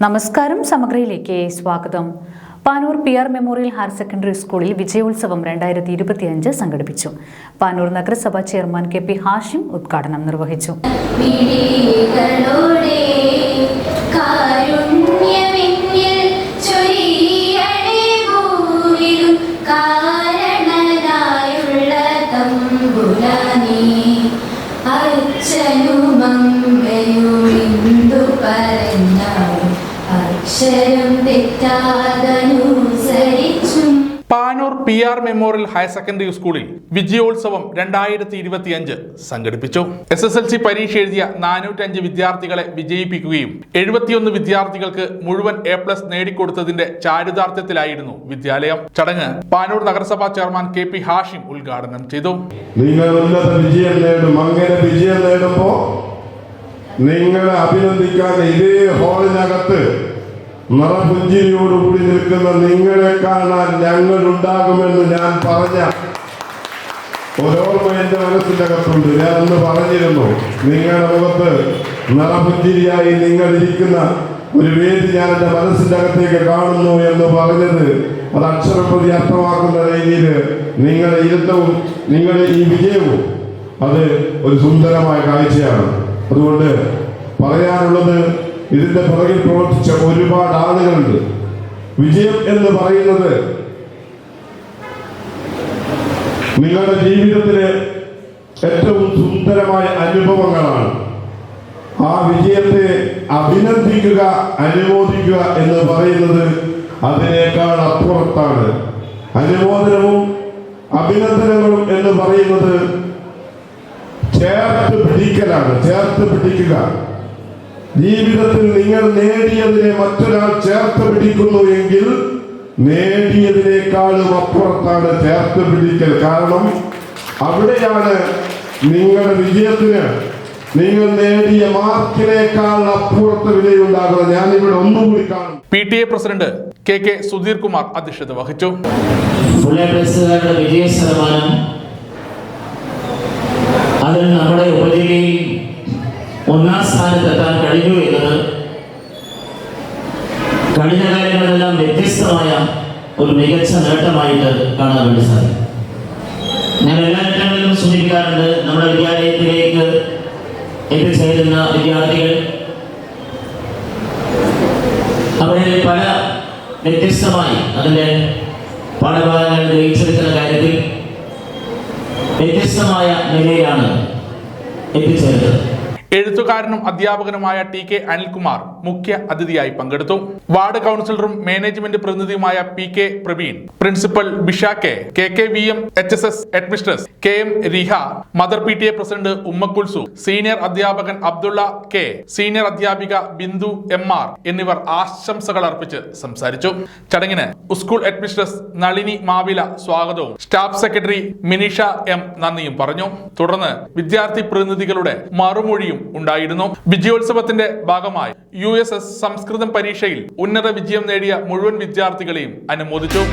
നമസ്കാരം, സമഗ്രയിലേക്ക് സ്വാഗതം. Panoor PR memorial higher secondary സ്കൂളിൽ വിജയോത്സവം 2025 സംഘടിപ്പിച്ചു. പാനൂർ നഗരസഭാ ചെയർമാൻ KP ഹാഷിം ഉദ്ഘാടനം നിർവഹിച്ചു. Panoor PR memorial higher secondary സ്കൂളിൽ വിജയോത്സവം 2025 സംഘടിപ്പിച്ചു. SSLC പരീക്ഷ എഴുതിയ 405 വിദ്യാർത്ഥികളെ വിജയിപ്പിക്കുകയും 71 വിദ്യാർത്ഥികൾക്ക് മുഴുവൻ A+ നേടിക്കൊടുത്തതിന്റെ ചാരിതാർത്ഥ്യത്തിലായിരുന്നു വിദ്യാലയം. ചടങ്ങ് പാനൂർ നഗരസഭാ ചെയർമാൻ KP ഹാഷിം ഉദ്ഘാടനം ചെയ്തു. നിങ്ങൾ ഉന്നത വിജയം നേടും. അങ്ങനെ വിജയം നേടുമ്പോൾ നിങ്ങളെ അഭിനന്ദിക്കാൻ ഇതേ ഹാളിനകത്ത് നിറപുഞ്ചിരിയോടുകൂടി നിൽക്കുന്ന നിങ്ങളെ കാണാൻ ഞങ്ങൾ ഉണ്ടാകുമെന്ന് ഞാൻ പറഞ്ഞ ഓരോർമ്മ എൻ്റെ മനസ്സിൻ്റെ അകത്തുണ്ട്. ഞാനൊന്ന് പറഞ്ഞിരുന്നു, നിങ്ങളുടെ മുഖത്ത് നിറപുഞ്ചിരിയായി നിങ്ങൾ ഇരിക്കുന്ന ഒരു വേദി ഞാൻ എൻ്റെ മനസ്സിൻ്റെ അകത്തേക്ക് കാണുന്നു എന്ന് പറഞ്ഞത് അത് അക്ഷരപ്രതി അർത്ഥമാക്കുന്ന രീതിയിൽ നിങ്ങളുടെ ഇരുത്തവും നിങ്ങളുടെ ഈ വിജയവും അത് ഒരു സുന്ദരമായ കാഴ്ചയാണ്. അതുകൊണ്ട് പറയാനുള്ളത്, ഇതിന്റെ പുറകിൽ പ്രവർത്തിച്ച ഒരുപാട് ആളുകളുണ്ട്. വിജയം എന്ന് പറയുന്നത് നിങ്ങളുടെ ജീവിതത്തിലെ ഏറ്റവും സുന്ദരമായ അനുഭവങ്ങളാണ്. ആ വിജയത്തെ അഭിനന്ദിക്കുക, അനുമോദിക്കുക എന്ന് പറയുന്നത് അതിനേക്കാൾ അപ്പുറത്താണ്. അനുമോദനവും അഭിനന്ദനങ്ങളും എന്ന് പറയുന്നത് ചേർത്ത് പിടിക്കലാണ്. ചേർത്ത് പിടിക്കുക. ജീവിതത്തിൽ നിങ്ങൾ നേടിയതിനെ മറ്റൊരാൾ ചേർത്ത് പിടിക്കുന്നു എങ്കിൽ നേടിയതിനേക്കാളും അപ്പുറത്താണ് ചേർത്ത് പിടിക്കൽ. കാരണം അവിടെയാണ് നിങ്ങളുടെ വിജയത്തിന് നിങ്ങൾ നേടിയ മാർക്കിനേക്കാൾ അപ്പുറത്ത് വിലയുണ്ടാകുന്നത്. ഞാനിവിടെ ഒന്നുകൂടി കാണും. PTA president KK Sudheer Kumar അധ്യക്ഷത വഹിച്ചു. വിജയ ശതമാനം അതിൽ നമ്മുടെ ഉപജില്ലയിൽ 1ാം സ്ഥാനത്തെത്താൻ കഴിഞ്ഞു എന്നത് കഴിഞ്ഞ കാലങ്ങളിലെല്ലാം വ്യത്യസ്തമായ ഒരു മികച്ച നേട്ടമായിട്ട് കാണാൻ വേണ്ടി സാധിക്കും. ഞാൻ എല്ലാ ഘട്ടങ്ങളിലും സൂചിപ്പിക്കാറുണ്ട്, നമ്മുടെ വിദ്യാലയത്തിലേക്ക് എത്തിച്ചേരുന്ന വിദ്യാർത്ഥികൾ അവരെ പല വ്യത്യസ്തമായി അതിൻ്റെ പാഠഭാഗങ്ങൾ ഗ്രഹിച്ചെടുക്കുന്ന കാര്യത്തിൽ വ്യത്യസ്തമായ നിലയിലാണ് എത്തിച്ചേർന്നത്. എഴുത്തുകാരനും അധ്യാപകനുമായ TK അനിൽകുമാർ മുഖ്യ അതിഥിയായി പങ്കെടുത്തു. വാർഡ് കൗൺസിലറും മാനേജ്മെന്റ് പ്രതിനിധിയുമായ PK Praveen, principal Bisha K, KK VM HSS headmistress KM Riha, mother PTA president Ummakulsu, senior അധ്യാപകൻ അബ്ദുള്ള K, സീനിയർ അധ്യാപിക ബിന്ദു MR എന്നിവർ ആശംസകൾ അർപ്പിച്ച് സംസാരിച്ചു. ചടങ്ങിന് സ്കൂൾ ഹെഡ്മിസ്ട്രസ് നളിനി മാവില സ്വാഗതവും സ്റ്റാഫ് സെക്രട്ടറി മിനിഷ M നന്ദിയും പറഞ്ഞു. തുടർന്ന് വിദ്യാർത്ഥി പ്രതിനിധികളുടെ മറുമൊഴിയും ഉണ്ടായിരുന്നു. വിജയോത്സവത്തിന്റെ ഭാഗമായി USS സംസ്കൃതം പരീക്ഷയിൽ ഉന്നത വിജയം നേടിയ മുഴുവൻ വിദ്യാർത്ഥികളെയും അനുമോദിച്ചു.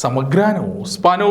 സമഗ്ര ന്യൂസ് പാനൂർ.